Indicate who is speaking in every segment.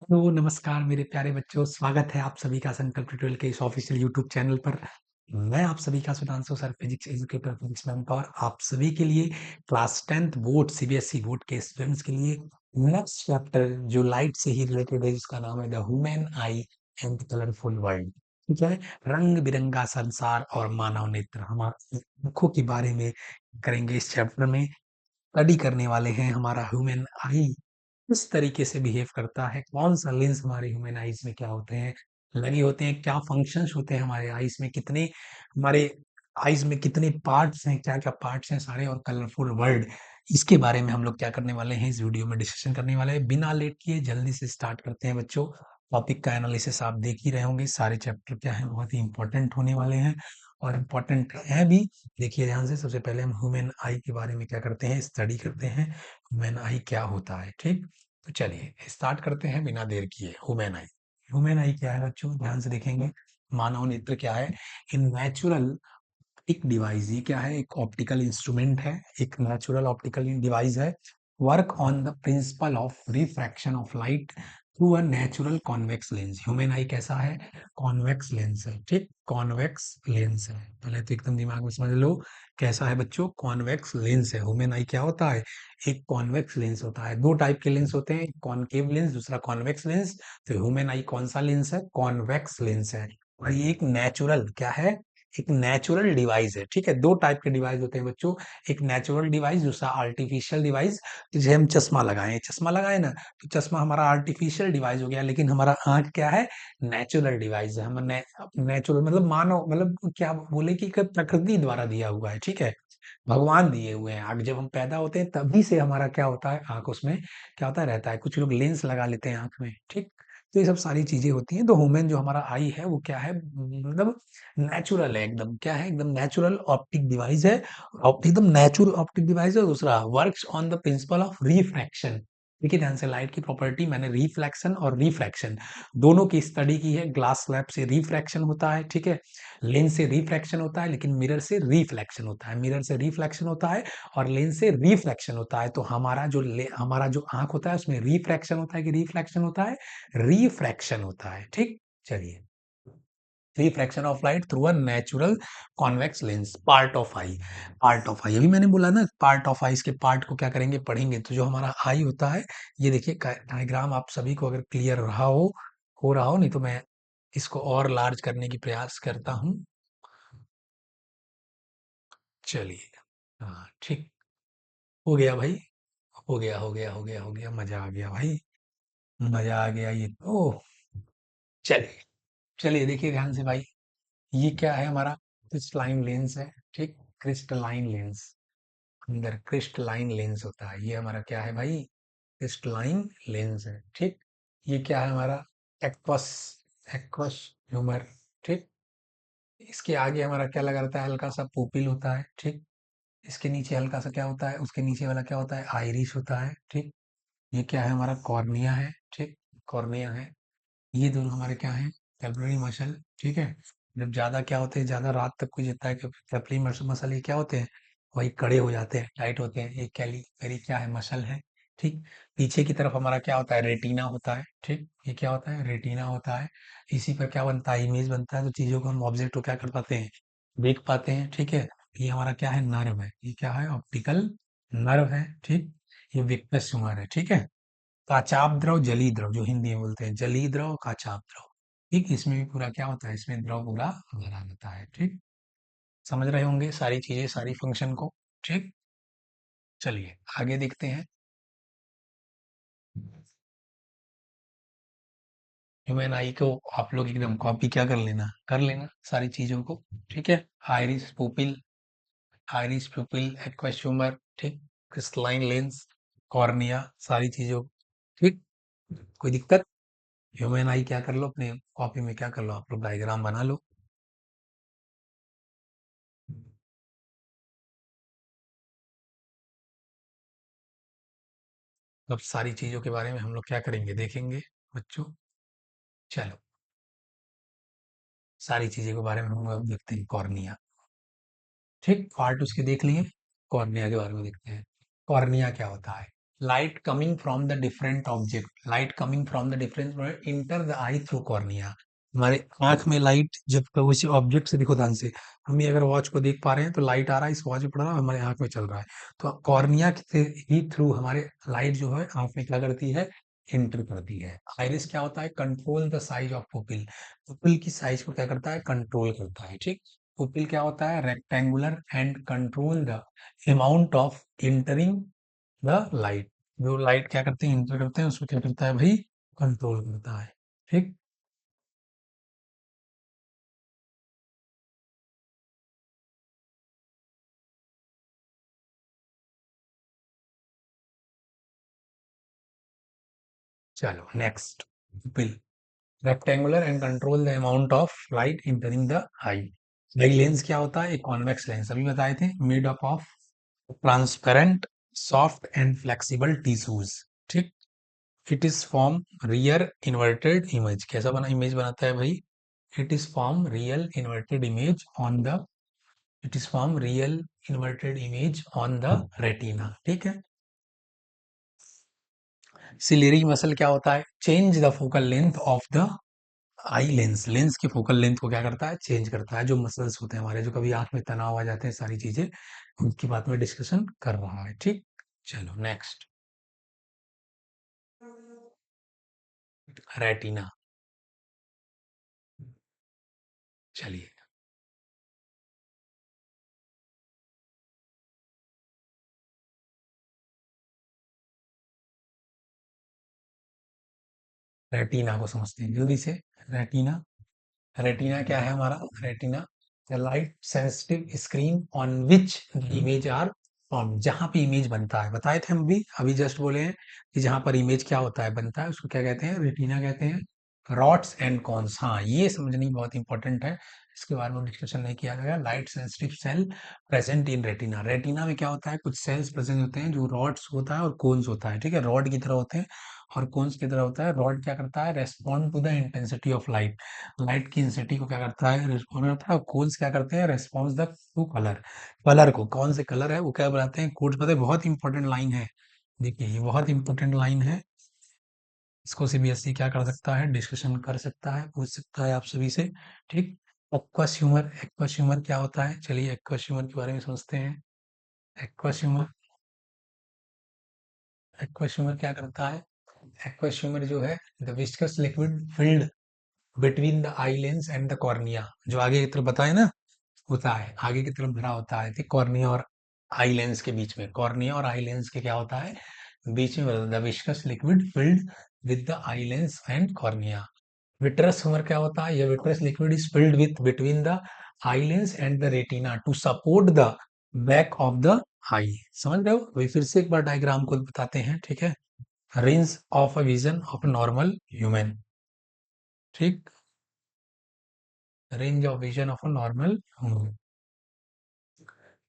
Speaker 1: Hello नमस्कार मेरे प्यारे बच्चों, स्वागत है आप सभी का संकल्प ट्यूटोरियल के इस ऑफिशियल यूट्यूब चैनल पर। मैं आप सभी का Sudhanshu sir, physics educator, physics ma'am और आप सभी के लिए class 10th board CBSE board के स्टूडेंट्स के लिए नेक्स्ट चैप्टर जो लाइट से ही रिलेटेड है, जिसका नाम है the human I and colourful world. ठीक है, रंग बिरंगा संसार और मानव नेत्र हमारी आंखों के बारे में करेंगे। इस चैप्टर में स्टडी करने वाले हैं हमारा ह्यूमन आई किस तरीके से बिहेव करता है, कौन सा लेंस हमारे ह्यूमन आईज में क्या होते हैं लगे होते हैं, क्या फंक्शंस होते हैं हमारे आईज में, कितने हमारे आईज में कितने पार्ट्स हैं, क्या क्या पार्ट्स हैं सारे, और कलरफुल वर्ल्ड। इसके बारे में हम लोग क्या करने वाले हैं, इस वीडियो में डिस्कशन करने वाले हैं। बिना लेट किए जल्दी से स्टार्ट करते हैं बच्चों। टॉपिक का एनालिसिस आप देख ही रहे होंगे, सारे चैप्टर क्या है बहुत ही इंपॉर्टेंट होने वाले हैं और इम्पोर्टेंट है भी। देखिए ध्यान से, सबसे पहले हम ह्यूमन आई के बारे में क्या करते हैं, स्टडी करते हैं ह्यूमन आई क्या होता है। ठीक, तो चलिए स्टार्ट करते हैं बिना देर किए। ह्यूमन आई, ह्यूमन आई क्या है बच्चों, ध्यान से देखेंगे। मानव नेत्र क्या है, इन नेचुरल एक डिवाइस, ये क्या है, एक ऑप्टिकल इंस्ट्रूमेंट है, एक नेचुरल ऑप्टिकल डिवाइस है। Work on the principle of refraction of light through a natural convex lens. Human आई कैसा है, कॉन्वेक्स लेंस है। ठीक, कॉन्वेक्स लेंस है, पहले तो एकदम दिमाग में समझ लो कैसा है बच्चों, कॉन्वेक्स लेंस है। ह्यूमन आई क्या होता है, एक कॉन्वेक्स लेंस होता है। दो टाइप के लेंस होते हैं, एक कॉनकेव लेंस, दूसरा कॉन्वेक्स लेंस। तो ह्यूमन आई कौन सा लेंस है, कॉन्वेक्स लेंस है। और ये एक नेचुरल क्या है, एक नेचुरल डिवाइस है। ठीक है, दो टाइप के डिवाइस होते हैं बच्चों, एक नेचुरल डिवाइस, दूसरा आर्टिफिशियल डिवाइस। जैसे हम चश्मा लगाए ना, तो चश्मा हमारा आर्टिफिशियल डिवाइस हो गया, लेकिन हमारा आंख क्या है, नेचुरल डिवाइस है। हम नेचुरल मतलब मानव, मतलब क्या बोले कि प्रकृति द्वारा दिया हुआ है। ठीक है, भगवान दिए हुए हैं। आँख जब हम पैदा होते हैं तभी से हमारा क्या होता है, आँख उसमें क्या होता है, रहता है। कुछ लोग लेंस लगा लेते हैं आँख में। ठीक, तो ये सब सारी चीजें होती हैं। तो ह्यूमन जो हमारा आई है वो क्या है, मतलब नेचुरल है एकदम, क्या है, एकदम नेचुरल ऑप्टिक डिवाइस है। एकदम नेचुरल ऑप्टिक डिवाइस है। दूसरा works on the principle of refraction. देखिए ध्यान से, लाइट की प्रॉपर्टी मैंने रिफ्लेक्शन और रिफ्रैक्शन दोनों की स्टडी की है। ग्लास स्लैब से रिफ्रैक्शन होता है, ठीक है, लेंस से रिफ्रैक्शन होता है, लेकिन मिरर से रिफ्लेक्शन होता है। मिरर से रिफ्लेक्शन होता है और लेंस से रिफ्लेक्शन होता है। तो हमारा जो आंख होता है उसमें रिफ्रैक्शन होता है कि रिफ्लेक्शन होता है, रिफ्रैक्शन होता है। ठीक, चलिए, refraction of light through a natural convex lens, part of eye. Part of eye, अभी मैंने बोला ना पार्ट ऑफ आई, इसके पार्ट को क्या करेंगे, पढ़ेंगे। तो जो हमारा आई होता है, ये देखिए डायग्राम आप सभी को अगर क्लियर रहा हो रहा हो, नहीं तो मैं इसको और लार्ज करने की प्रयास करता हूँ। चलिए, हाँ ठीक, हो गया भाई, हो गया, मजा आ गया भाई, मजा आ गया ये तो। चलिए, चलिए देखिए ध्यान से भाई, ये क्या है, हमारा क्रिस्टलाइन लेंस है। ठीक, क्रिस्टलाइन लेंस, अंदर क्रिस्टलाइन लेंस होता है। ये हमारा क्या है भाई, क्रिस्टलाइन लेंस है। ठीक, ये क्या है हमारा, एक्वस, एक्वस ह्यूमर। ठीक, इसके आगे हमारा क्या लगा रहता है, हल्का सा पुपिल होता है। ठीक, इसके नीचे हल्का सा क्या होता है, उसके नीचे वाला क्या होता है, आइरिस होता है। ठीक, ये क्या है हमारा, कॉर्निया है। ठीक, कॉर्निया है। ये दोनों हमारे क्या हैं, कैपिलरी मसल। ठीक है, जब ज्यादा क्या होते हैं, ज्यादा रात तक कोई जितना है कैपिलरी मसल ये क्या होते हैं, वही कड़े हो जाते हैं, टाइट होते हैं। ये कैलिपरी क्या है, मसल है। ठीक, पीछे की तरफ हमारा क्या होता है, रेटिना होता है। ठीक, ये क्या होता है, रेटिना होता है। इसी पर क्या बनता है, इमेज बनता है। तो चीजों को हम ऑब्जेक्ट को क्या कर पाते हैं, देख पाते हैं। ठीक है, ये हमारा क्या है, नर्व है। ये क्या है, ऑप्टिकल नर्व है। ठीक, ये विक्टस ह्यूमर है। ठीक है, काचाप द्रव, जलीय द्रव, जो हिंदी में बोलते हैं जलीय द्रव, काचाप द्रव। ठीक, इसमें भी पूरा क्या होता है, इसमें द्रव पूरा भरा रहता है। ठीक, समझ रहे होंगे सारी चीजें, सारी फंक्शन को। ठीक, चलिए आगे देखते हैं। ह्यूमन आई को आप लोग एकदम कॉपी क्या कर लेना सारी चीजों को। ठीक है, आइरिस पुपिल, एक्वस ह्यूमर। ठीक, क्रिस्टलाइन लेंस, कॉर्निया, सारी चीजों। ठीक, कोई दिक्कत, ह्यूमन आई क्या कर लो, अपने कॉपी में क्या कर लो, आप लोग डायग्राम बना लो। अब सारी चीजों के बारे में हम लोग क्या करेंगे, देखेंगे बच्चों। चलो, सारी चीजों के बारे में हम लोग देखते हैं। कॉर्निया, ठीक, पार्ट उसके देख लिए, कॉर्निया के बारे में देखते हैं। कॉर्निया क्या होता है, light coming from the different object, light coming from the different enter the I through cornea. हमारे आंख में लाइट जब उसी ऑब्जेक्ट से, देखो ध्यान से, हम ये अगर वॉच को देख पा रहे हैं तो लाइट आ रहा है, इस वॉच में पड़ रहा है, हमारे आंख में चल रहा है। तो कॉर्निया से ही थ्रू हमारे लाइट जो है आंख में क्या करती है, एंटर करती है। आइरिस क्या होता है, control the size of pupil, pupil की साइज को क्या करता है, कंट्रोल करता है, ठीक। पुपिल क्या होता है, rectangular and control the amount of entering the light, जो लाइट क्या करते हैं, इंटर करते हैं, उसको क्या करता है भाई, कंट्रोल करता है, ठीक। चलो next, pupil rectangular and control the amount of light entering the eye. भाई लेंस क्या होता है, एक कॉन्वेक्स लेंस अभी बताए थे, made up of transparent soft and flexible tissues, ठीक। It is form rear inverted image, कैसा बना इमेज बनाता है भाई, it is form real inverted image on the, it is form real inverted image on the retina, ठीक है। Ciliary muscle क्या होता है, change the focal length of the eye lens, lens की फोकल लेंथ को क्या करता है, चेंज करता है। जो मसल्स होते हैं हमारे, जो कभी आंख में तनाव आ जाते हैं, सारी चीजें उनकी बात में डिस्कशन कर रहा है, ठीक। चलो नेक्स्ट, रेटिना। चलिए, रेटिना को समझते हैं जल्दी से। रेटिना, रेटिना क्या है हमारा, retina the light sensitive screen on which image are form, जहां पे इमेज बनता है, बताए थे हम भी अभी जस्ट बोले हैं कि जहां पर इमेज क्या होता है, बनता है, उसको क्या कहते हैं, रेटिना कहते हैं। रॉड्स एंड कॉन्स, हाँ ये समझनी बहुत इंपॉर्टेंट है, इसके बारे में डिस्कशन नहीं किया गया। Light sensitive cell present in retina, retina में क्या होता है, कुछ सेल्स प्रेजेंट होते हैं जो रॉड्स होता है और कोन्स होता है, ठीक है, रॉड की तरह होते हैं और कोन्स की तरह होता है। रॉड क्या करता है, respond to the intensity of light, light की इंटेंसिटी को क्या करता है, रिस्पॉन्ड करता है। और कोन्स क्या करते हैं, response the two colour, colour को, कौन से कलर है वो क्या बनाते हैं, कोड्स बताते हैं। बहुत इंपॉर्टेंट लाइन है, देखिए ये बहुत इंपॉर्टेंट लाइन है, इसको सीबीएसई क्या कर सकता है, डिस्कशन कर सकता है, पूछ सकता है आप सभी से, ठीक। एक्वस ह्यूमर, एक्वस ह्यूमर क्या होता है, चलिए एक्वस ह्यूमर के बारे में समझते हैं। एक्वस ह्यूमर, एक्वस ह्यूमर क्या करता है, एक्वस ह्यूमर जो है, the viscous liquid field between the eye lens and the cornea, जो आगे की तरफ बताए ना, होता है आगे की तरफ भरा होता है, ठीक, कॉर्निया और आई लेंस के बीच में, कॉर्निया और आई लेंस के क्या होता है, बीच में the viscous liquid filled with the eye lens and cornea. Vitreous humour क्या होता है, यह vitreous liquid is filled with between the eye lens and the retina to support the back of the eye. समझ रहे हो, अभी फिर से एक बार डायग्राम को बताते हैं, ठीक है। Range of a vision of normal human, ठीक, range of vision of a normal human,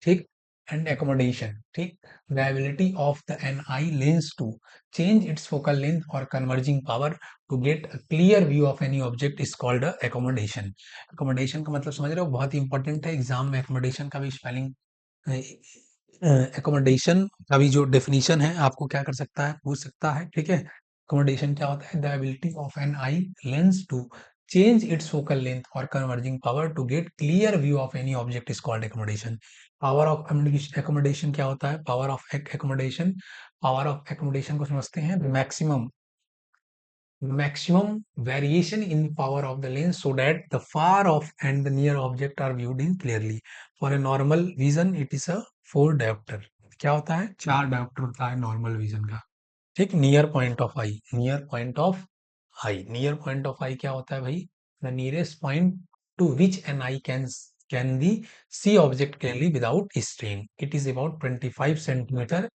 Speaker 1: ठीक, एंड accommodation, ठीक, the ability of the an eye lens to change its focal length or converging power to get a clear view of any object is called a accommodation। accommodation का मतलब समझ रहे हो, बहुत important है, exam में accommodation का भी स्पेलिंग, एकोमोडेशन का भी जो डेफिनेशन है आपको क्या कर सकता है, पूछ सकता है, ठीक है। एकोमोडेशन क्या होता है, the ability of an eye lens to change its focal length और converging power to get clear view of any object is called accommodation. Power of accommodation क्या होता है, power of accommodation, power of accommodation को समझते हैं, maximum, maximum variation in power of the lens so that the far off and the near object are viewed in clearly। For a normal vision it is a 4 diopter, क्या होता है, 4 diopter होता है normal vision का, ठीक। Near point of eye, near point of eye, near point of eye क्या होता है भाई, the nearest point to which an eye can the see object clearly without strain, it is about 25 centimetre,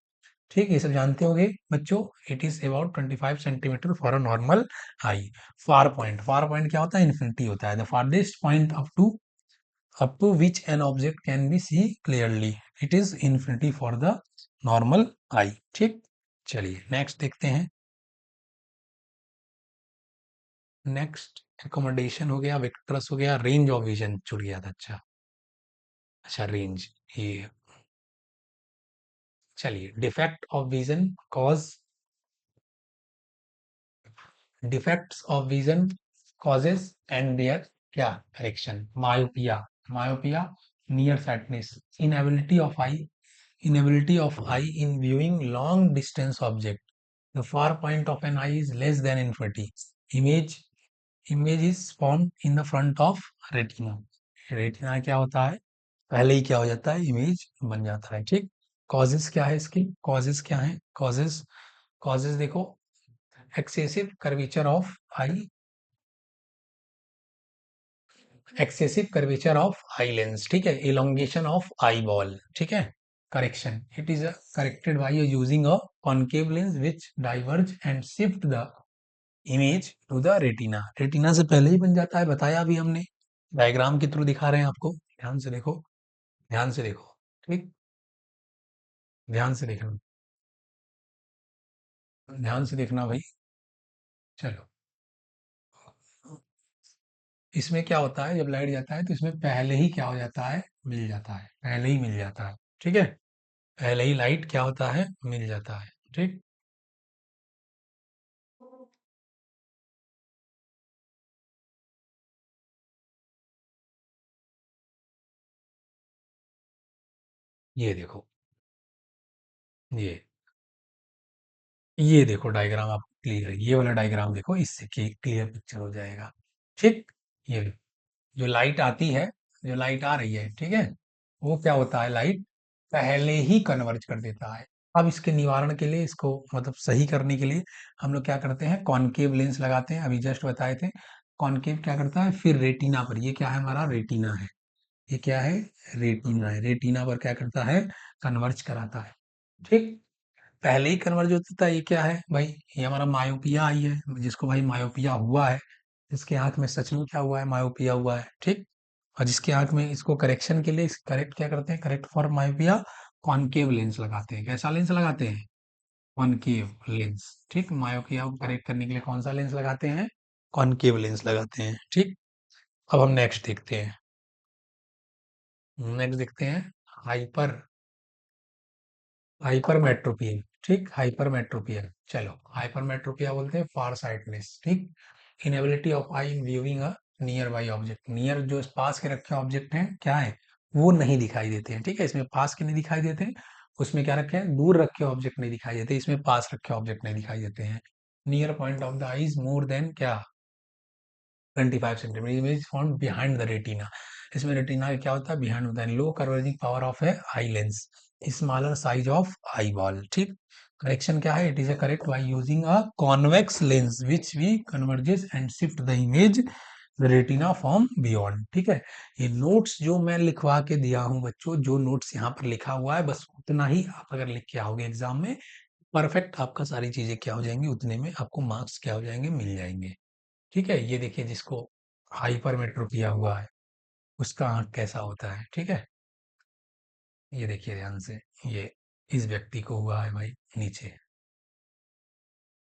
Speaker 1: ठीक, ये सब जानते होंगे बच्चों। It is about 25 centimetre for a normal eye. Far point, far point क्या होता है, इन्फिनिटी होता है, the farthest point up to which N object can be see clearly, it is infinity for the normal eye, ठीक। चलिए next देखते हैं, next accommodation हो गया, वेक्टर्स हो गया, रेंज ऑफ विजन छूट गया था, अच्छा, अच्छा रेंज, ये चलिए, defects of vision causes and their क्या correction. Myopia, myopia, near sightedness, inability of eye, inability of eye in viewing long distance object. The far point of an eye is less than infinity. Image image is formed in the front of retina. Retina क्या होता है, पहले ही क्या हो जाता है, image बन जाता है। ठीक, कॉजेस क्या है इसकी, कॉजेस क्या है, कॉजेस, कॉजेस देखो, excessive curvature of eye, excessive curvature of eye lens, ठीक है, इलोंगेशन ऑफ आई बॉल, ठीक है। Correction, it is corrected by using a concave lens which diverge and shift the image to the retina. Retina से पहले ही बन जाता है, बताया अभी हमने, डायग्राम के थ्रू दिखा रहे हैं आपको, ध्यान से देखो, ध्यान से देखो, ठीक, ध्यान से देखना, ध्यान से देखना भाई। चलो, इसमें क्या होता है, जब लाइट जाता है तो इसमें पहले ही क्या हो जाता है, मिल जाता है, पहले ही मिल जाता है, ठीक है, पहले ही लाइट क्या होता है, मिल जाता है, ठीक। ये देखो, ये ये देखो डायग्राम आपको क्लियर है, ये वाला डायग्राम देखो, इससे क्लियर पिक्चर हो जाएगा, ठीक। ये जो लाइट आती है, जो लाइट आ रही है, ठीक है, वो क्या होता है, लाइट पहले ही कन्वर्ज कर देता है। अब इसके निवारण के लिए, इसको मतलब सही करने के लिए हम लोग क्या करते हैं, कॉनकेव लेंस लगाते हैं, अभी जस्ट बताए थे। कॉनकेव क्या करता है, फिर रेटिना पर, ये क्या है, हमारा रेटिना है, ये क्या है, रेटिना है, रेटिना पर क्या करता है, कन्वर्ज कराता है, ठीक। पहले ही कन्वर्ज होता था, ये क्या है भाई, ये हमारा मायोपिया आई है, जिसको भाई मायोपिया हुआ है, जिसके आंख में सच में क्या हुआ है, मायोपिया हुआ है, ठीक। और जिसके आंख में, इसको करेक्शन के लिए करेक्ट क्या करते हैं, correct for myopia concave lens लगाते हैं। कैसा लेंस लगाते हैं, कॉनकेव लेंस, ठीक। मायोपिया को करेक्ट करने के लिए कौन सा लेंस लगाते हैं, कॉनकेव लेंस लगाते हैं, ठीक। अब हम नेक्स्ट देखते हैं, नेक्स्ट देखते हैं, हाइपर हाइपरमेट्रोपिया, ठीक, हाइपरमेट्रोपिया। चलो, हाइपरमेट्रोपिया बोलते हैं फार साइटनेस, ठीक, inability of eye in viewing a near by object. Near जो पास के रखे ऑब्जेक्ट हैं क्या है, वो नहीं दिखाई देते हैं, ठीक है, इसमें पास के नहीं दिखाई देते हैं, उसमें क्या रखे हैं, दूर रखे ऑब्जेक्ट नहीं दिखाई देते, इसमें पास रखे ऑब्जेक्ट नहीं दिखाई देते हैं। Near point of the I is more than क्या, 25 centimetre, image found behind the retina. इसमें रेटिना क्या होता है, बिहाइंड होता है। लो कन्वर्जिंग पावर ऑफ है eye lens, smaller size of eye ball, ठीक। करेक्शन क्या है, it is a correct by using a convex lens which we converges and shift the image the retina from beyond, ठीक है। ये notes जो मैं लिखवा के दिया हूँ बच्चों, जो नोट्स यहाँ पर लिखा हुआ है, बस उतना ही आप अगर लिख के आओगे एग्जाम में, परफेक्ट आपका सारी चीजें क्या हो जाएंगी, उतने में आपको मार्क्स क्या हो जाएंगे, मिल जाएंगे, ठीक है। ये देखिए, जिसको हाइपरमेट्रोपिया हुआ है, उसका आंख कैसा होता है, ठीक है। ये देखिए ध्यान से, ये इस व्यक्ति को हुआ है भाई नीचे,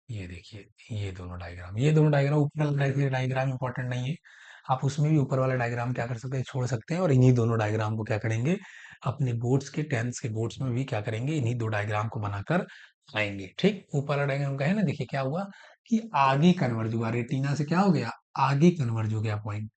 Speaker 1: ये देखिए, ये दोनों डायग्राम, ऊपर वाला डायग्राम इंपॉर्टेंट नहीं है, आप उसमें भी ऊपर वाला डायग्राम क्या कर सकते हैं, छोड़ सकते हैं, और इन्हीं दोनों डायग्राम को क्या करेंगे, अपने बोर्ड्स के, टेंथ के बोर्ड्स में भी क्या करेंगे, इन्हीं दो डायग्राम को बनाकर आएंगे, ठीक। ऊपर वाला डायग्राम का है ना, देखिए क्या हुआ, कि आगे कन्वर्ज हुआ, रेटिना से क्या हो गया, आगे कन्वर्ज हो गया पॉइंट,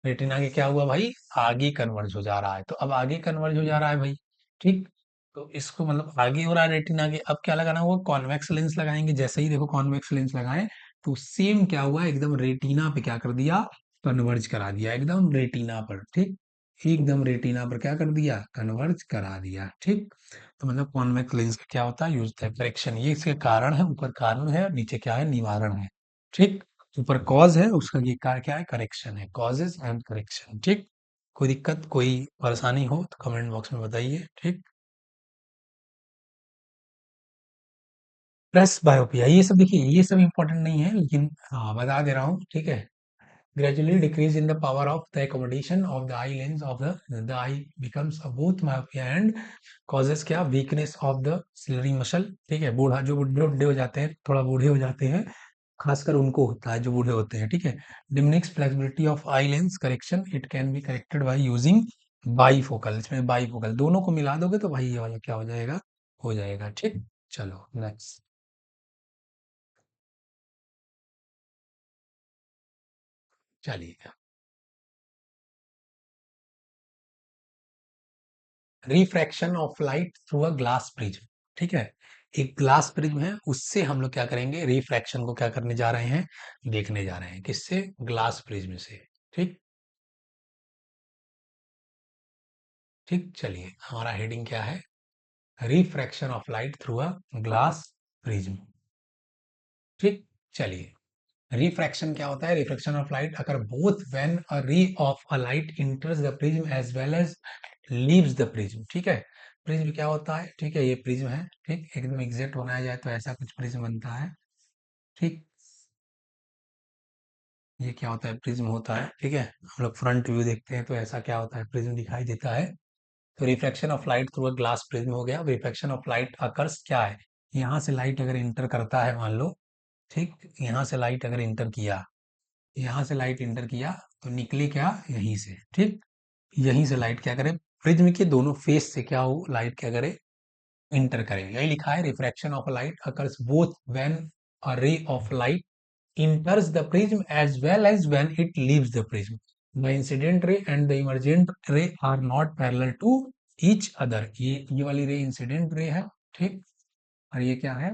Speaker 1: रेटिना के क्या हुआ भाई, आगे कन्वर्ज हो जा रहा है, तो अब आगे कन्वर्ज हो जा रहा है भाई, ठीक। तो इसको मतलब आगे हो रहा है रेटिना के, अब क्या लगाना होगा, कॉन्वेक्स लेंस लगाएंगे। जैसे ही देखो कॉन्वेक्स लेंस लगाए, तो सेम क्या हुआ, एकदम रेटिना पे क्या कर दिया, कन्वर्ज करा दिया, एकदम रेटिना पर, ठीक, एकदम रेटिना पर क्या कर दिया, कन्वर्ज करा दिया, ठीक। तो मतलब कॉन्वेक्स लेंस का क्या होता है, यूज है करेक्शन, ये इसके कारण है, ऊपर कारण है और नीचे क्या है, निवारण है, ठीक। ऊपर कॉज है, उसका ये क्या है, करेक्शन है, कॉजेज एंड करेक्शन, ठीक। कोई दिक्कत, कोई परेशानी हो तो कमेंट बॉक्स में बताइए, ठीक। प्लस बायोपिया, ये सब देखिए, ये सब इंपॉर्टेंट नहीं है, लेकिन हाँ बता दे रहा हूँ, ठीक है। Gradually decrease in the power of the accommodation of the eye lens of the eye becomes a both myopia and causes क्या, weakness of the ciliary muscle, ठीक है। बूढ़ा, जो बूढ़े बूढ़े हो जाते हैं, थोड़ा बूढ़े हो जाते हैं, खासकर उनको होता है, जो बूढ़े होते हैं, ठीक है। Diminished flexibility of eye lens correction, it can be corrected by using bifocal, इसमें बाईफोकल दोनों को मिला दोगे तो भाई ये वाला क्या हो जाएगा, हो जाएगा। ठीक, चलो नेक्स्ट। चलिए, refraction of light through a glass prism. ठीक है, एक ग्लास प्रिज्म है, उससे हम लोग क्या करेंगे, रिफ्रैक्शन को क्या करने जा रहे हैं, देखने जा रहे हैं। किससे? ग्लास प्रिज्म से। ठीक, ठीक, चलिए हमारा हेडिंग क्या है, refraction of light through a glass prism. ठीक, चलिए, रिफ्रैक्शन क्या होता है, रिफ्रैक्शन ऑफ लाइट अगर both when a ray of a light enters the prism as well as leaves the prism. ठीक है, प्रिज्म क्या होता है, ठीक है, ये प्रिज्म है। ठीक, एकदम एग्जैक्ट बनाया जाए तो ऐसा कुछ प्रिज्म बनता है। ठीक, ये क्या होता है, प्रिज्म होता है। ठीक है, हम लोग फ्रंट व्यू देखते हैं तो ऐसा क्या होता है, प्रिज्म दिखाई देता है। तो refraction of light through a glass prism हो गया। रिफ्रैक्शन ऑफ लाइट अकर्स क्या है, यहाँ से लाइट अगर इंटर करता है, मान लो, ठीक, यहाँ से लाइट अगर इंटर किया, यहाँ से लाइट इंटर किया तो निकले क्या, यहीं से। ठीक, यहीं से लाइट क्या करे, प्रिज्म के दोनों फेस से क्या हो, लाइट क्या करे, इंटर करे। यही लिखा है, refraction of light occurs both when a ray of light enters the prism as well as when it leaves the prism. The incident ray and the emergent ray are not parallel to each other. ये वाली ray incident ray है। ठीक, और ये क्या है,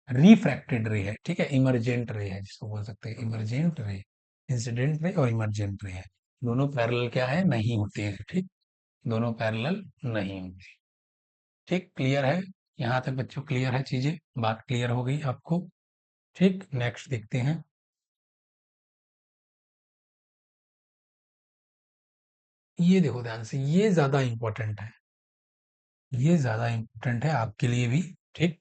Speaker 1: refracted रे है। ठीक है, इमरजेंट रे है, जिसको बोल सकते हैं इमरजेंट रे। इंसिडेंट रे और इमरजेंट रे है, दोनों पैरेलल क्या है, नहीं होते हैं। ठीक, दोनों पैरेलल नहीं होते। ठीक, क्लियर है, यहाँ तक बच्चों क्लियर है, चीजें, बात क्लियर हो गई आपको। ठीक, नेक्स्ट देखते हैं। ये देखो ध्यान से, ये ज्यादा इंपॉर्टेंट है, ये ज्यादा इंपॉर्टेंट है आपके लिए भी। ठीक,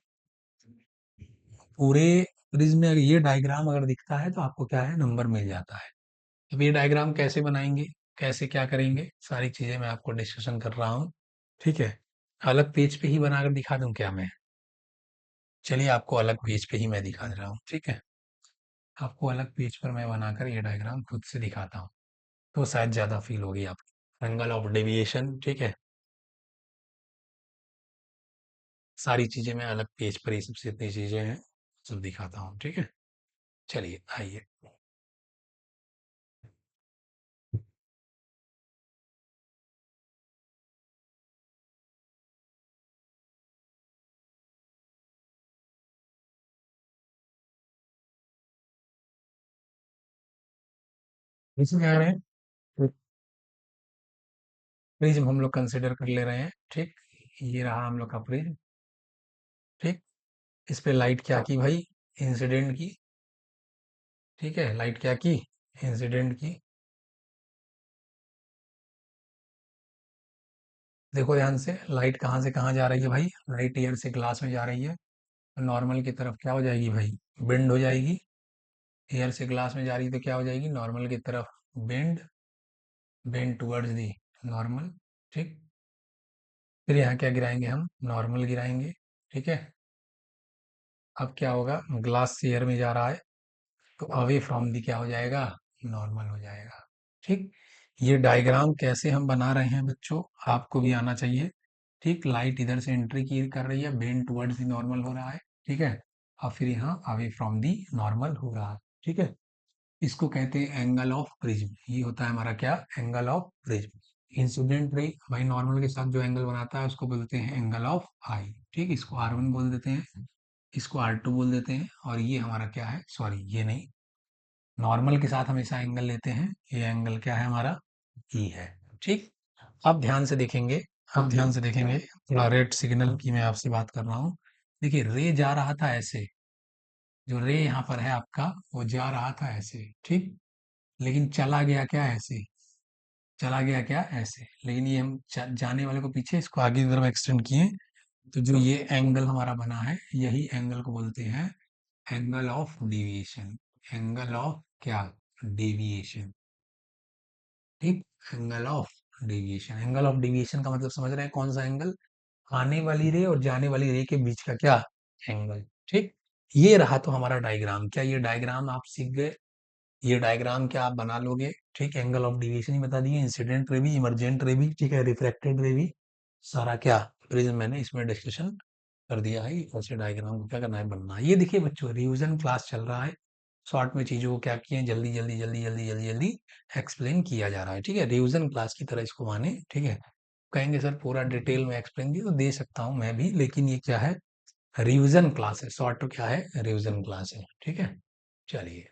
Speaker 1: पूरे प्रिज्म में अगर ये डायग्राम अगर दिखता है तो आपको क्या है, नंबर मिल जाता है। अब ये डायग्राम कैसे बनाएंगे, कैसे क्या करेंगे, सारी चीजें मैं आपको डिस्कशन कर रहा हूँ। ठीक है, अलग पेज पे ही बनाकर दिखा दूं क्या मैं? चलिए, आपको अलग पेज पे ही मैं दिखा दे रहा हूँ। ठीक है, आपको अलग पेज पर मैं बनाकर ये डायग्राम खुद से दिखाता हूँ, तो शायद ज्यादा फील होगी आपको। एंगल ऑफ डेविएशन, ठीक है, सारी चीजें मैं अलग पेज पर, ये सबसे इतनी चीजें हैं, सब दिखाता हूँ। ठीक है, चलिए आइए। इसमें आ रहे हैं, प्रिज्म हम लोग कंसिडर कर ले रहे हैं। ठीक, ये रहा हम लोग का प्रिज्म। ठीक, इस पे लाइट क्या की भाई, इंसिडेंट की। ठीक है, लाइट क्या की, इंसिडेंट की। देखो ध्यान से, लाइट कहाँ से कहाँ जा रही है भाई, लाइट एयर से ग्लास में जा रही है, नॉर्मल की तरफ क्या हो जाएगी भाई, बेंड हो जाएगी। एयर से ग्लास में जा रही है तो क्या हो जाएगी, नॉर्मल की तरफ bend, bend towards the normal. ठीक, फिर यहाँ क्या गिराएंगे हम, नॉर्मल गिराएंगे। ठीक है, अब क्या होगा, ग्लास से एयर में जा रहा है तो अवे फ्रॉम दी क्या हो जाएगा, नॉर्मल हो जाएगा। ठीक, ये डायग्राम कैसे हम बना रहे हैं बच्चों, आपको भी आना चाहिए। ठीक, लाइट इधर से एंट्री की कर रही है, बेंड टुवर्ड्स दी नॉर्मल हो रहा है। ठीक है, और फिर यहाँ अवे फ्रॉम दी नॉर्मल हो रहा है। ठीक है, इसको कहते हैं एंगल ऑफ प्रिज्म। ये होता है हमारा क्या, angle of prism. Incident ray भाई नॉर्मल के साथ जो एंगल बनाता है उसको बोलते हैं एंगल ऑफ आई। ठीक, इसको R1 बोल देते हैं, इसको R2 बोल देते हैं, और ये हमारा क्या है, सॉरी ये नहीं, नॉर्मल के साथ हमेशा एंगल लेते हैं, ये एंगल क्या है हमारा, ई है। ठीक, अब ध्यान से देखेंगे, अब ध्यान से देखेंगे, थोड़ा रेड सिग्नल की मैं आपसे बात कर रहा हूँ। देखिए, रे जा रहा था ऐसे, जो रे यहाँ पर है आपका, वो जा रहा था ऐसे। ठीक, लेकिन चला गया क्या, ऐसे चला गया क्या, ऐसे। लेकिन ये हम जाने वाले को पीछे, इसको आगे की तरफ एक्सटेंड किए, तो जो ये एंगल हमारा बना है, यही एंगल को बोलते हैं angle of deviation. Angle of क्या, डेविएशन। ठीक, angle of deviation. Angle of deviation का मतलब समझ रहे हैं, कौन सा एंगल, आने वाली रे और जाने वाली रे के बीच का क्या, एंगल। ठीक, ये रहा तो हमारा डायग्राम। क्या ये डायग्राम आप सीख गए, ये डायग्राम क्या आप बना लोगे? ठीक, एंगल ऑफ डेविएशन ही बता दिए, इंसिडेंट रे भी, इमरजेंट रे भी, ठीक है, रिफ्रैक्टेड रे भी, सारा क्या प्रिज्म मैंने इसमें डिस्कशन कर दिया है। ऐसे डायग्राम को क्या करना है, बनना है। ये देखिए बच्चों, रिवीजन क्लास चल रहा है। शॉर्ट में चीजों को क्या किए, जल्दी जल्दी जल्दी जल्दी जल्दी जल्दी एक्सप्लेन किया जा रहा है। ठीक है, रिवीजन क्लास की तरह इसको माने। ठीक है, कहेंगे सर पूरा डिटेल में एक्सप्लेन दिया, तो दे सकता हूँ मैं भी, लेकिन ये क्या है, रिवीजन क्लास है। शॉर्ट क्या है, रिवीजन क्लास है। ठीक है, चलिए।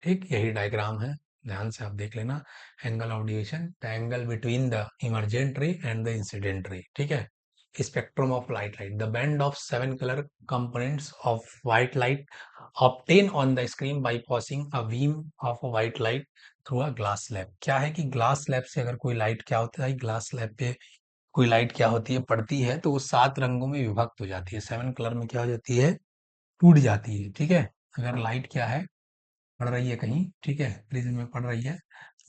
Speaker 1: ठीक, यही डायग्राम है, ध्यान से आप देख लेना। Angle of deviation, the angle between the emergent ray and the incident ray. ठीक है, spectrum of light, the band of 7 colour components of white light obtain on the screen by passing a beam of a white light through a glass slab। क्या है कि glass slab से अगर कोई light, क्या होता है, ग्लास स्लैब पे कोई लाइट क्या होती है, पड़ती है, तो वो 7 रंगों में विभक्त हो जाती है, 7 कलर में क्या हो जाती है, टूट जाती है। ठीक है, अगर लाइट क्या है, पड़ रही है कहीं, ठीक है, प्रिज्म में पड़ रही है,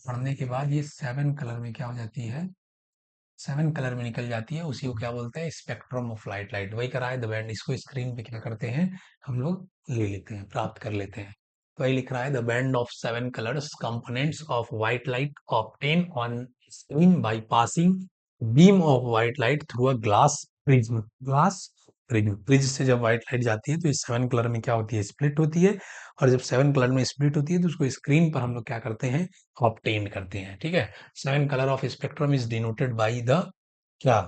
Speaker 1: पढ़ने के बाद ये 7 कलर में क्या हो जाती है, 7 कलर में निकल जाती है, उसी को क्या बोलते हैं, स्पेक्ट्रम ऑफ लाइट। लाइट वही करा है द बैंड, इसको स्क्रीन पे क्या करते हैं हम लोग, ले लेते हैं, प्राप्त कर लेते हैं। तो वही लिख रहा है, the band of 7 colours components of white light obtain on screen by passing beam of white light through a glass prism. Glass prism, prism से जब व्हाइट लाइट जाती है तो इस 7 कलर में क्या होती है, स्प्लिट होती है। और जब 7 कलर में स्प्लिट होती है तो उसको स्क्रीन पर हम लोग क्या करते हैं, ऑब्टेन करते हैं। ठीक है, 7 colour of spectrum is denoted by the क्या,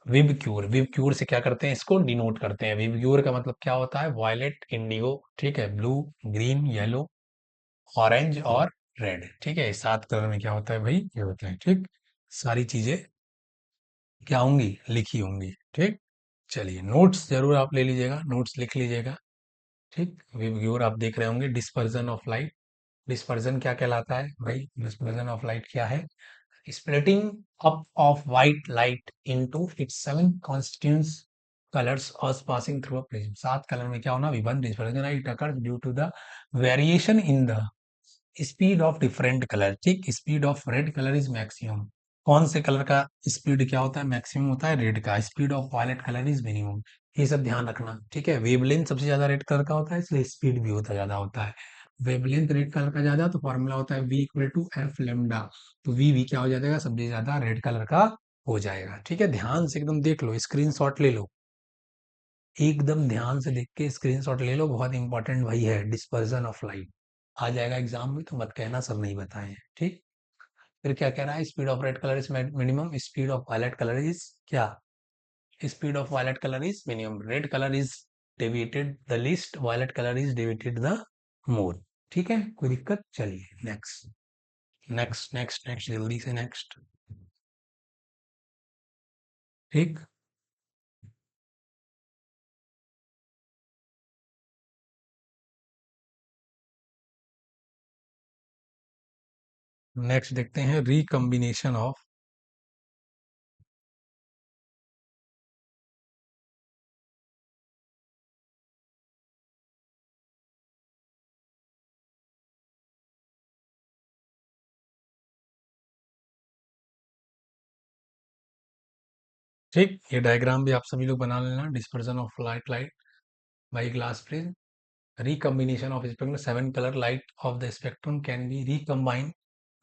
Speaker 1: विबक्यूर। विबक्यूर से क्या करते हैं, इसको डिनोट करते हैं। विबक्यूर का मतलब क्या होता है, वायलेट, इंडिगो, ठीक है, ब्लू, ग्रीन, येलो, ऑरेंज और रेड। ठीक है, 7 कलर में क्या होता है भाई, ये होता है। ठीक, सारी चीजें क्या होंगी, लिखी होंगी। ठीक, चलिए, नोट्स जरूर आप ले लीजिएगा, नोट्स लिख लीजिएगा। ठीक, विबग्योर आप देख रहे होंगे, डिस्पर्जन ऑफ लाइट। डिस्पर्जन क्या कहलाता है भाई, डिस्पर्जन ऑफ लाइट क्या है, splitting up of white light into its 7 constituent colors as passing through a prism। 7 colour में क्या होना, विभक्त dispersion it occurs due to the variation in the speed of different colour. ठीक, speed of red colour is maximum. कौन से colour का speed क्या होता है, मैक्सिमम होता है रेड का। Speed of violet colour is minimum. ये सब ध्यान रखना। ठीक है, वेवलेंथ सबसे ज्यादा रेड कलर का होता है, इसलिए स्पीड भी होता ज्यादा होता है। वेवलेंथ रेड कलर का ज्यादा, तो फॉर्मूला होता है v equal to f lambda. तो v भी क्या हो जाएगा, सबसे ज्यादा रेड कलर का हो जाएगा। ठीक है, ध्यान से एकदम देख लो, स्क्रीनशॉट ले लो, एकदम ध्यान से देख के स्क्रीनशॉट ले लो, बहुत इंपॉर्टेंट वही है, डिस्पर्जन ऑफ लाइट। आ जाएगा एग्जाम में, तो मत कहना सर नहीं बताए हैं। ठीक, फिर क्या कह रहा है, speed of red colour is minimum, speed of violet colour is क्या, speed of violet colour is minimum, red colour is deviated the least, violet colour is deviated the more. ठीक है, कोई दिक्कत, चलिए नेक्स्ट नेक्स्ट नेक्स्ट नेक्स्ट, जल्दी से next. ठीक, next देखते हैं, रिकम्बिनेशन ऑफ। ठीक, ये डायग्राम भी आप सभी लोग बना लेना, dispersion of light light by glass prism. Recombination of spectrum, 7 color light of the spectrum can be recombined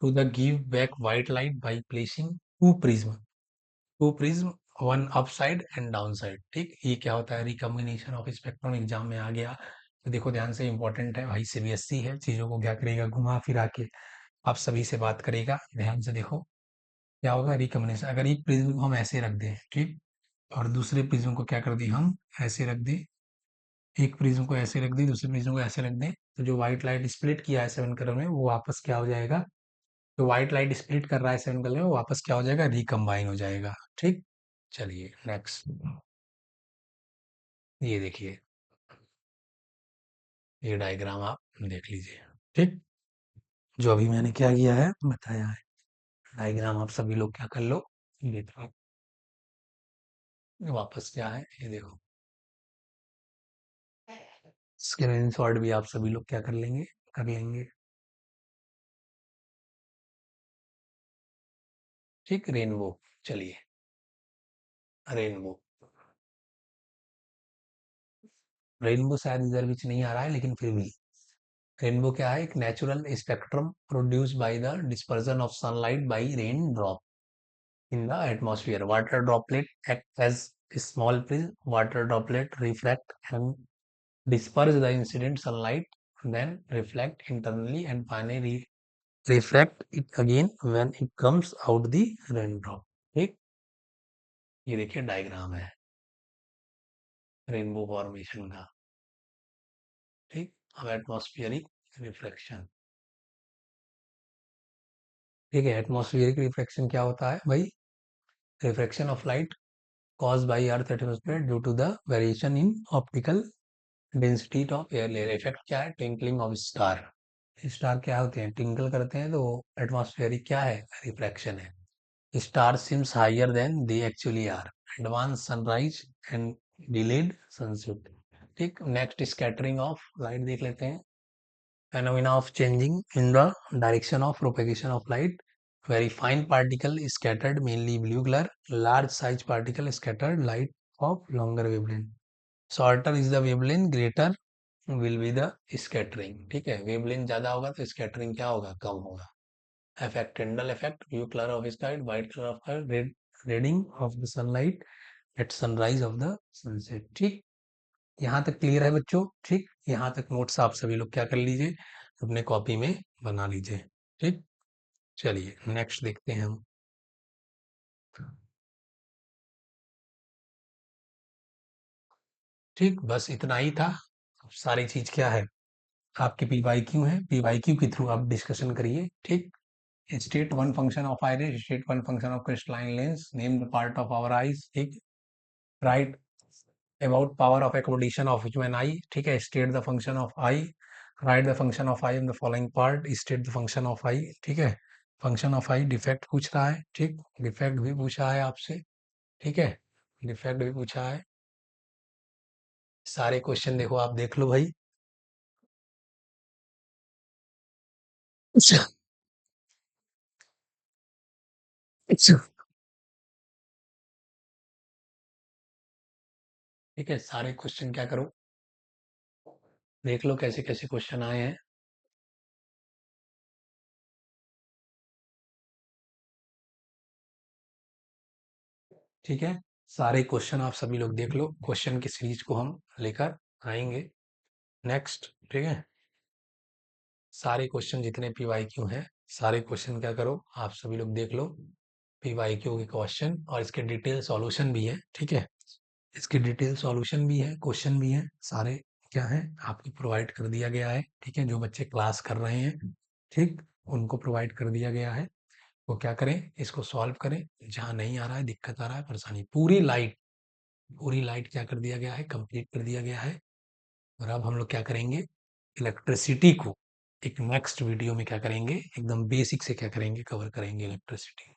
Speaker 1: to the give back white light by placing two prism, one upside and downside। ठीक, ये क्या होता है, recombination of spectrum, exam में आ गया तो देखो ध्यान से, इंपॉर्टेंट है भाई, सीबीएसई है, चीजों को क्या करेगा, घुमा फिरा के आप सभी से बात करेगा। ध्यान से देखो, क्या होगा, रिकम्बिनेशन। अगर एक प्रिज्म को हम ऐसे रख दें, ठीक, और दूसरे प्रिज्म को क्या कर दें, हम ऐसे रख दें, एक प्रिज्म को ऐसे रख दी, दूसरे प्रिज्म को ऐसे रख दें, तो जो व्हाइट लाइट स्प्लिट किया है 7 कलर में, वो वापस क्या हो जाएगा, जो व्हाइट लाइट स्प्लिट कर रहा है 7 कलर में, वो वापस क्या हो जाएगा, रिकम्बाइन हो जाएगा। ठीक, चलिए नेक्स्ट, ये देखिए, ये डायग्राम आप देख लीजिए। ठीक, जो अभी मैंने क्या किया है बताया है, डायग्राम आप सभी लोग क्या कर लो, ये देखो, वापस क्या है, ये देखो, स्क्रीनशॉट भी आप सभी लोग क्या कर लेंगे, कर लेंगे। ठीक, रेनबो, चलिए, रेनबो, रेनबो शायद इधर बीच नहीं आ रहा है, लेकिन फिर भी रेनबो क्या है, एक natural spectrum produce by the dispersion of sunlight bye rain drop. in the atmosphere. Water droplet act as a small prism. Water droplet reflect and disperse the incident sunlight, then reflect internally and finally refract it again when it comes out the raindrop. ठीक, ये देखिए diagram है rainbow formation का। ठीक, अब atmospheric reflection. ठीक है, atmospheric reflection क्या होता है भाई? Reflection of light caused by earth atmosphere due to the variation in optical density of air layer। Effect क्या है? Twinkling of star. स्टार क्या होते हैं? ट्विंकल करते हैं, तो एटमॉस्फेरिक क्या है? रिफ्लेक्शन है। Star seems higher than they actually are. Advance sunrise and delayed sunset. ठीक, नेक्स्ट स्कैटरिंग ऑफ लाइट देख लेते हैं। phenomena of changing in the direction of propagation of light। Very fine particle is scattered mainly blue color, large size particle scattered light of longer wavelength। Shorter is the wavelength, greater will be the scattering। ठीक है, wavelength ज्यादा होगा तो scattering क्या होगा? कम होगा। Effect, Tyndall effect, blue color of sky, white color of sky, reading of the sunlight at sunrise of the sunset। ठीक, यहाँ तक क्लियर है बच्चों? ठीक, यहाँ तक नोट्स आप सभी लोग क्या कर लीजिए, अपने कॉपी में बना लीजिए। ठीक, चलिए नेक्स्ट देखते हैं हम। ठीक, बस इतना ही था। अब सारी चीज क्या है? आपके पीवाईक्यू है, पीवाईक्यू के थ्रू आप डिस्कशन करिए। ठीक, state one function of iris, state one function of crystalline lens, name the part of our eyes. ठीक, write about power of accommodation of human eye. ठीक है, state the function of eye, write the function of eye in the following part, state the function of eye. ठीक है, function of I defect पूछ रहा है। ठीक, defect भी पूछा है आपसे। ठीक है, डिफेक्ट भी पूछा है। सारे क्वेश्चन देखो, आप देख लो भाई। अच्छा, अच्छा। ठीक है, सारे क्वेश्चन क्या करो, देख लो कैसे कैसे क्वेश्चन आए हैं। ठीक है, सारे क्वेश्चन आप सभी लोग देख लो, क्वेश्चन की सीरीज को हम लेकर आएंगे नेक्स्ट। ठीक है, सारे क्वेश्चन जितने पीवाईक्यू हैं, सारे क्वेश्चन क्या करो, आप सभी लोग देख लो पीवाईक्यू के क्वेश्चन, और इसके डिटेल सॉल्यूशन भी है। ठीक है, इसके डिटेल सॉल्यूशन भी है, क्वेश्चन भी है, सारे क्या है आपको प्रोवाइड कर दिया गया है। ठीक है, जो बच्चे क्लास कर रहे हैं, ठीक, उनको प्रोवाइड कर दिया गया है। वो क्या करें, इसको सॉल्व करें। जहाँ नहीं आ रहा है, दिक्कत आ रहा है, परेशानी, पूरी लाइट क्या कर दिया गया है? कंप्लीट कर दिया गया है। और अब हम लोग क्या करेंगे, इलेक्ट्रिसिटी को एक नेक्स्ट वीडियो में क्या करेंगे, एकदम बेसिक से क्या करेंगे, कवर करेंगे इलेक्ट्रिसिटी।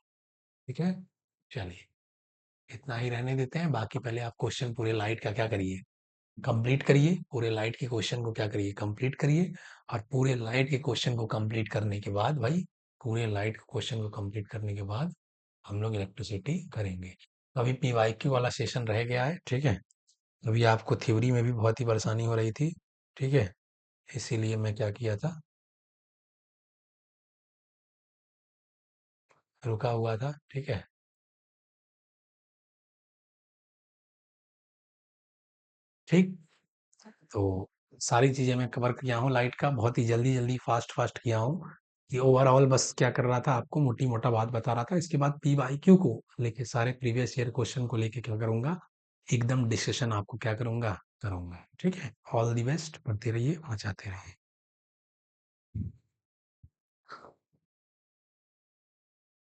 Speaker 1: ठीक है, चलिए इतना ही रहने देते हैं। बाकी पहले आप क्वेश्चन पूरे लाइट का क्या करिए, कंप्लीट करिए। पूरे लाइट के क्वेश्चन को क्या करिए, कंप्लीट करिए। और पूरे लाइट के क्वेश्चन को कंप्लीट करने के बाद भाई, पूरे लाइट के क्वेश्चन को कंप्लीट करने के बाद हम लोग इलेक्ट्रिसिटी करेंगे। तो अभी पीवाईक्यू वाला सेशन रह गया है। ठीक है, अभी आपको थ्योरी में भी बहुत ही परेशानी हो रही थी। ठीक है, इसीलिए मैं क्या किया था, रुका हुआ था। ठीक है, ठीक, तो सारी चीजें मैं कवर किया हूँ लाइट का, बहुत ही जल्दी जल्दी फास्ट फास्ट किया हूँ। कि ओवरऑल बस क्या कर रहा था, आपको मोटी मोटा बात बता रहा था। इसके बाद पीवाईक्यू को लेके, सारे प्रीवियस ईयर क्वेश्चन को लेके क्या करूंगा, एकदम डिस्कशन आपको क्या करूंगा, करूंगा। ठीक है, ऑल दी बेस्ट, पढ़ते रहिए, मचाते रहिए।